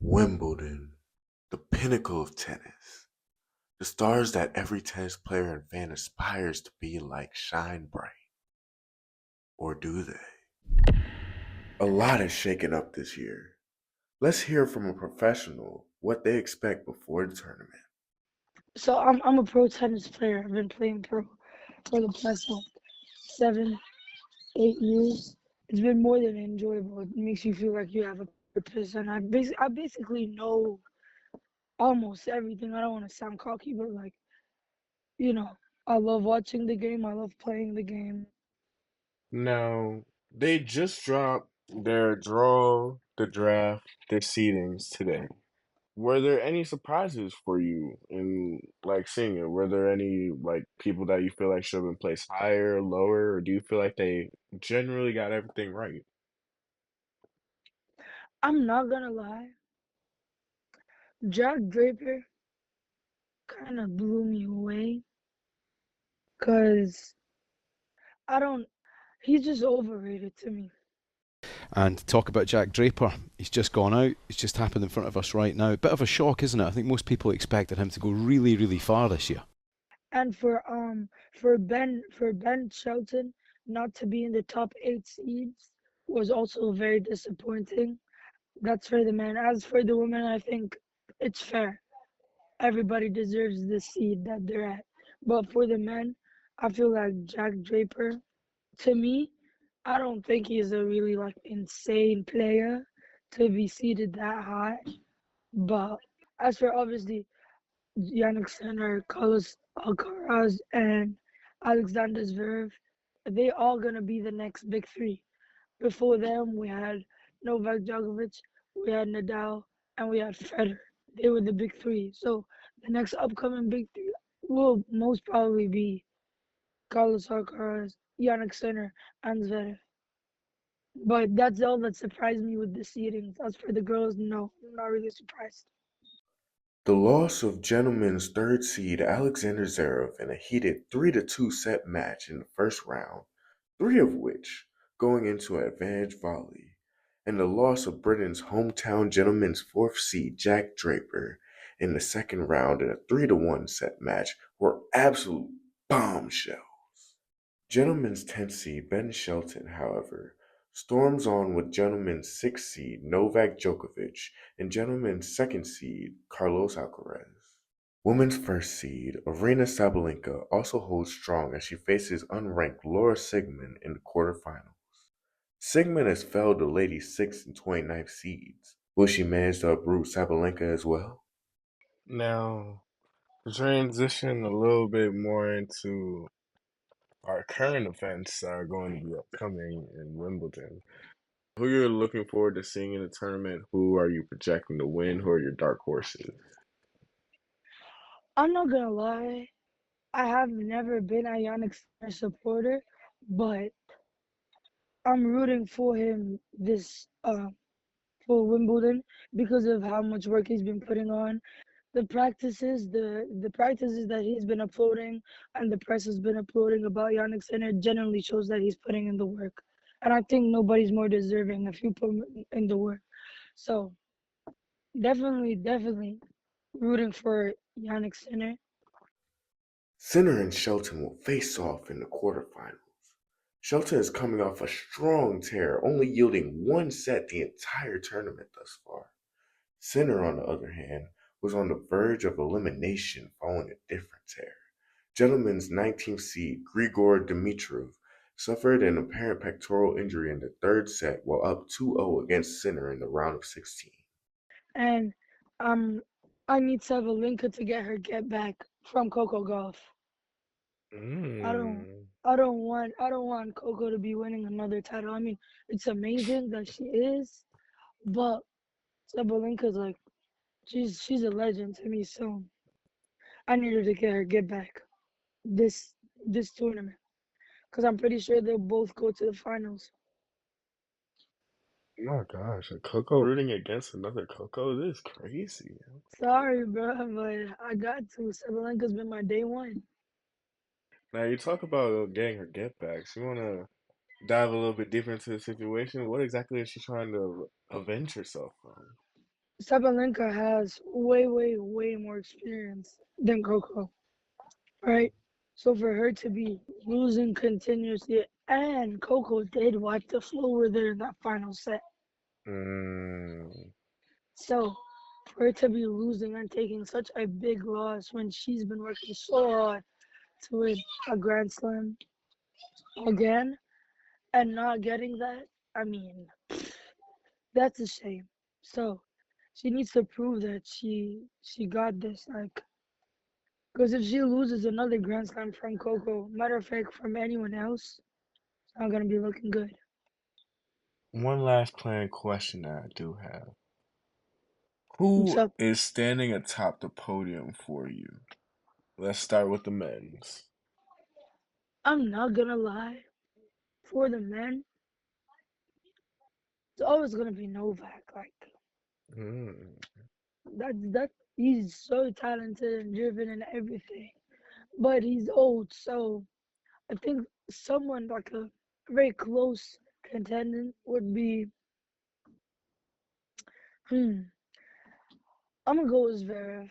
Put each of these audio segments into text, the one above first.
Wimbledon, the pinnacle of tennis. The stars that every tennis player and fan aspires to be like shine bright. Or do they? A lot has shaken up this year. Let's hear from a professional what they expect before the tournament. So I'm a pro tennis player. I've been playing pro for the past like 7, 8 years. It's been more than enjoyable. It makes you feel like you have a purpose, and I basically know almost everything. I don't want to sound cocky, but like you know, I love watching the game. I love playing the game. Now, they just dropped their draw, the draft, their seedings today. Were there any surprises for you in like seeing it? Were there any like people that you feel like should have been placed higher, lower, or do you feel like they generally got everything right? I'm not gonna lie, Jack Draper kind of blew me away because I don't. He's just overrated to me. And talk about Jack Draper, he's just gone out. It's just happened in front of us right now. Bit of a shock, isn't it? I think most people expected him to go really, really far this year. And for Ben Shelton not to be in the top 8 seeds was also very disappointing. That's for the men. As for the women, I think it's fair. Everybody deserves the seed that they're at. But for the men, I feel like Jack Draper, to me, I don't think he's a really like insane player to be seated that high. But as for obviously Yannick Sinner, Carlos Alcaraz, and Alexander Zverev, they all gonna be the next big three. Before them, we had Novak Djokovic, we had Nadal, and we had Federer. They were the big three. So the next upcoming big three will most probably be Carlos Alcaraz, Yannick Sinner, and Zverev. But that's all that surprised me with the seedings. As for the girls, no, I'm not really surprised. The loss of gentlemen's third seed Alexander Zverev in a heated 3-2 set match in the first round, three of which going into an advantage volley, and the loss of Britain's hometown gentlemen's fourth seed Jack Draper in the second round in a 3-1 set match were absolute bombshells. Gentlemen's 10th seed Ben Shelton, however, storms on with gentlemen's 6th seed Novak Djokovic and gentlemen's 2nd seed Carlos Alcaraz. Women's 1st seed Arena Sabalenka also holds strong as she faces unranked Laura Sigmund in the quarterfinals. Sigmund has failed the ladies' 6th and 29th seeds. Will she manage to uproot Sabalenka as well? Now, to transition a little bit more into our current events that are going to be upcoming in Wimbledon. Who you're looking forward to seeing in the tournament? Who are you projecting to win? Who are your dark horses? I'm not gonna lie, I have never been a Yannick Sinner supporter, but I'm rooting for him this for Wimbledon because of how much work he's been putting on. The practices that he's been uploading and the press has been uploading about Yannick Sinner generally shows that he's putting in the work. And I think nobody's more deserving if you put in the work. So definitely rooting for Yannick Sinner. Sinner and Shelton will face off in the quarterfinals. Shelton is coming off a strong tear, only yielding one set the entire tournament thus far. Sinner, on the other hand, was on the verge of elimination following a different tear. Gentlemen's 19th seed Grigor Dimitrov suffered an apparent pectoral injury in the third set while up 2-0 against Sinner in the round of 16. And um I need Sabalenka to get her get back from Coco Golf. I don't Mm. I don't want Coco to be winning another title. I mean, it's amazing that she is, but Sabalenka's like she's a legend to me, so I need her to get her get back this tournament because I'm pretty sure they'll both go to the finals. Oh my gosh, a Coco rooting against another Coco? This is crazy. Sorry, bro, but I got to. Sabalenka's been my day one. Now you talk about getting her get backs. You want to dive a little bit deeper into the situation? What exactly is she trying to avenge herself from? Sabalenka has way, way, way more experience than Coco, right? So for her to be losing continuously, and Coco did wipe the floor with her in that final set. Mm, So for her to be losing and taking such a big loss when she's been working so hard to win a Grand Slam again and not getting that, I mean, that's a shame. So she needs to prove that she got this. Like, because if she loses another Grand Slam from Coco, matter of fact, from anyone else, it's not gonna be looking good. one last planned question that I do have. What's Who up? is standing atop the podium for you? Let's start with the men's. I'm not gonna lie. For the men, it's always gonna be Novak. Like Mm, that he's so talented and driven and everything. But he's old, so I think someone like a very close contender would be hmm. I'm gonna go with Zverev.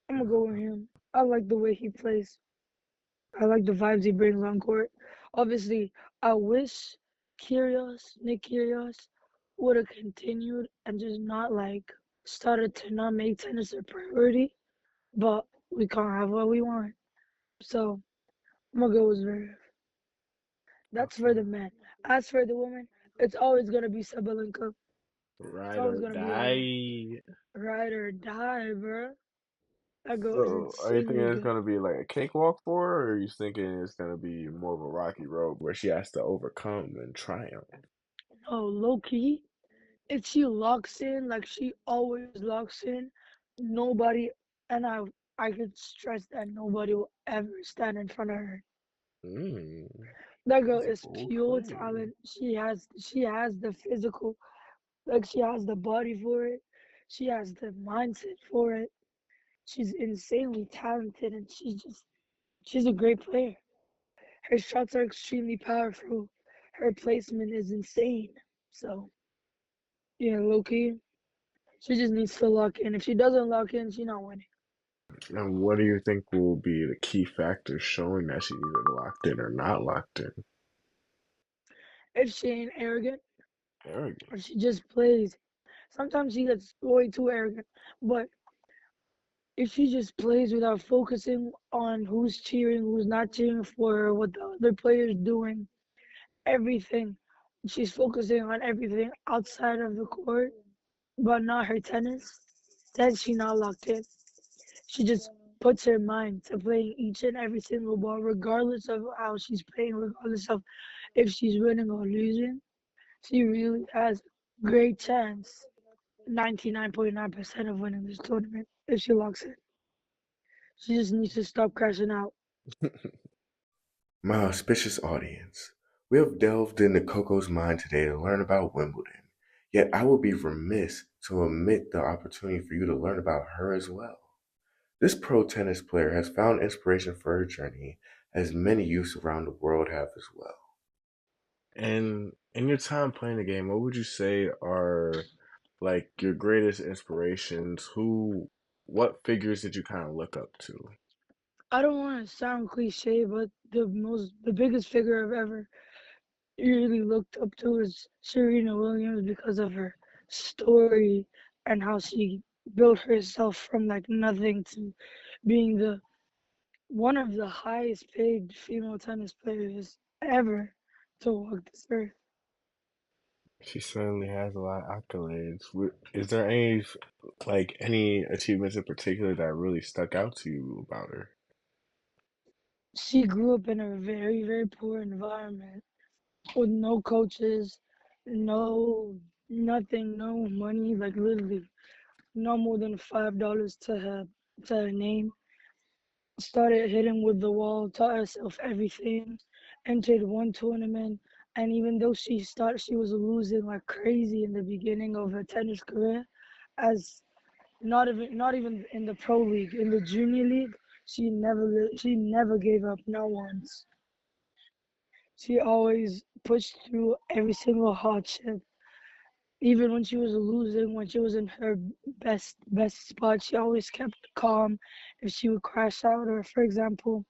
I'm gonna go with him. I like the way he plays. I like the vibes he brings on court. Obviously, I wish Nick Kyrgios, would have continued and just not like started to not make tennis a priority. But we can't have what we want. So I'm gonna go with Zverev. That's for okay. the men. As for the women, it's always gonna be Sabalenka. It's Ride always or gonna be her. die. Ride or die, bro. That girl is So, are you thinking insanely it's good. gonna be like a cakewalk for her, or are you thinking it's gonna be more of a rocky road where she has to overcome and triumph? Oh, low key, if she locks in like she always locks in, nobody, and I could stress that nobody will ever stand in front of her. Mm, That girl that's a is bold pure claim. talent. She has the physical, like she has the body for it. She has the mindset for it. She's insanely talented and she's a great player. Her shots are extremely powerful. Her placement is insane. So yeah, low key, she just needs to lock in. If she doesn't lock in, she's not winning. And what do you think will be the key factors showing that she's either locked in or not locked in? If she ain't arrogant Arrogant. or she just plays, sometimes she gets way too arrogant. But if she just plays without focusing on who's cheering, who's not cheering for her, what the other player's doing, everything, she's focusing on everything outside of the court, but not her tennis, then she not locked in. She just puts her mind to playing each and every single ball, regardless of how she's playing, regardless of if she's winning or losing. She really has great chance, 99.9% of winning this tournament if she locks in. She just needs to stop crashing out. My auspicious audience, we have delved into Coco's mind today to learn about Wimbledon. Yet I would be remiss to omit the opportunity for you to learn about her as well. This pro tennis player has found inspiration for her journey, as many youths around the world have as well. And in your time playing the game, what would you say are like your greatest inspirations? What figures did you kind of look up to? I don't want to sound cliche, but the biggest figure I've ever really looked up to is Serena Williams because of her story and how she built herself from like nothing to being the one of the highest paid female tennis players ever to walk this earth. She certainly has a lot of accolades. Is there any like any achievements in particular that really stuck out to you about her? She grew up in a very, very poor environment with no coaches, no nothing, no money, like literally no more than $5 to her name. Started hitting with the wall, taught herself everything, entered one tournament, and even though she was losing like crazy in the beginning of her tennis career, as not even in the pro league, in the junior league, she never gave up, not once. She always pushed through every single hardship, Even when she was losing, when she was in her best spot, she always kept calm. If she would crash out, or for example,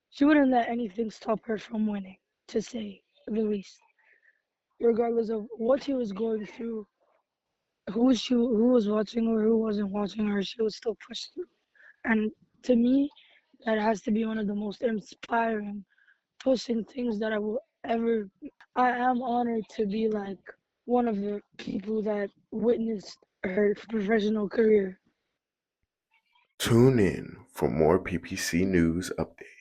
she wouldn't let anything stop her from winning, to say the least. Regardless of what she was going through, who was watching or who wasn't watching her, she would still push through. And to me, that has to be one of the most inspiring, pushing things that I will ever. I am honored to be like one of the people that witnessed her professional career. Tune in for more PPC news updates.